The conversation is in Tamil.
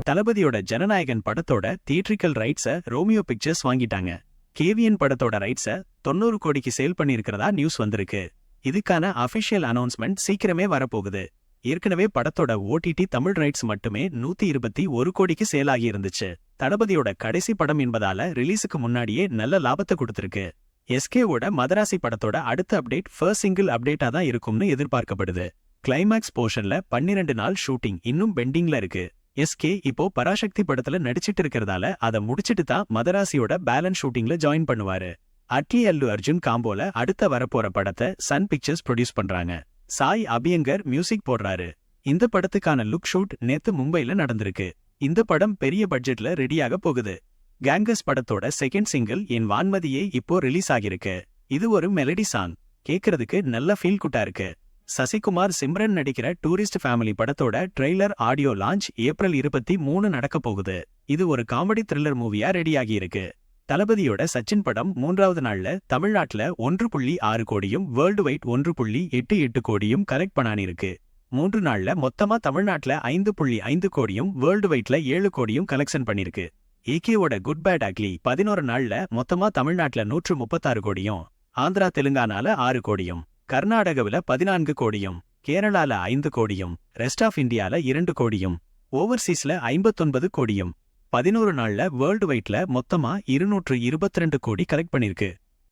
தளபதியோட ஜனநாயகன் படத்தோட தியேட்ரிக்கல் ரைட்ஸ ரோமியோ பிக்சர்ஸ் வாங்கிட்டாங்க. கேவிஎன் படத்தோட ரைட்ஸ 90 கோடிக்கு சேல் பண்ணியிருக்கிறதா நியூஸ் வந்திருக்கு. இதுக்கான அபிஷியல் அனௌன்ஸ்மெண்ட் சீக்கிரமே வரப்போகுது. ஏற்கனவே படத்தோட ஓடிடி தமிழ் ரைட்ஸ் மட்டுமே 121 கோடிக்கு சேல் ஆகி இருந்துச்சு. தளபதியோட கடைசி படம் என்பதால ரிலீஸுக்கு முன்னாடியே நல்ல லாபத்தை கொடுத்திருக்கு. எஸ்கேவோட மதராசி படத்தோட அடுத்த அப்டேட் ஃபர்ஸ்ட் சிங்கிள் அப்டேட்டா தான் இருக்கும்னு எதிர்பார்க்கப்படுது. கிளைமேக்ஸ் போர்ஷன்ல 12 நாள் ஷூட்டிங் இன்னும் பெண்டிங்ல இருக்கு. எஸ்கே இப்போ பராசக்தி படத்துல நடிச்சிட்டு இருக்கிறதால அதை முடிச்சிட்டு தான் மதராசியோட பேலன்ஸ் ஷூட்டிங்ல ஜாயின் பண்ணுவாரு. அட்லி அல்லு அர்ஜுன் காம்போல அடுத்த வரப்போற படத்தை சன் பிக்சர்ஸ் ப்ரொடியூஸ் பண்றாங்க. சாய் அபியங்கர் மியூசிக் போடுறாரு. இந்த படத்துக்கான லுக் ஷூட் நேத்து மும்பைல நடந்திருக்கு. இந்த படம் பெரிய பட்ஜெட்ல ரெடியாக போகுது. கேங்கஸ் படத்தோட செகண்ட் சிங்கிள் என் வான்மதியே இப்போ ரிலீஸ் ஆகிருக்கு. இது ஒரு மெலடி சாங். கேட்கறதுக்கு நல்ல ஃபீல் குட்டா இருக்கு. சசிகுமார் சிம்ரன் நடிக்கிற டூரிஸ்ட் ஃபேமிலி படத்தோட ட்ரெய்லர் ஆடியோ லான்ச் ஏப்ரல் 23 நடக்க போகுது. இது ஒரு காமெடி த்ரில்லர் மூவியா ரெடியாகி இருக்கு. தளபதியோட சச்சின் படம் 3வது நாள்ல தமிழ்நாட்டுல 1.6 கோடியும் வேர்ல்டு வைட் 1.88 கோடியும் கலெக்ட் பண்ணானிருக்கு. 3 நாள்ல மொத்தமா தமிழ்நாட்டுல 5.5 கோடியும் வேர்ல்டு வைட்ல 7 கோடியும் கலெக்ஷன் பண்ணிருக்கு. ஏகேவோட குட் பேட் அக்லி 11 நாள்ல மொத்தமா தமிழ்நாட்டுல 136 கோடியும், ஆந்திரா தெலுங்கானால 6 கோடியும், கர்நாடகாவில 14 கோடியும், கேரளால 5 கோடியும், ரெஸ்ட் ஆஃப் இந்தியால 2 கோடியும், ஓவர்சீஸ்ல 59 கோடியும், 11 நாள்ல வேர்ல்டு வைட்ல மொத்தமா 222 கோடி கலெக்ட் பண்ணிருக்கு.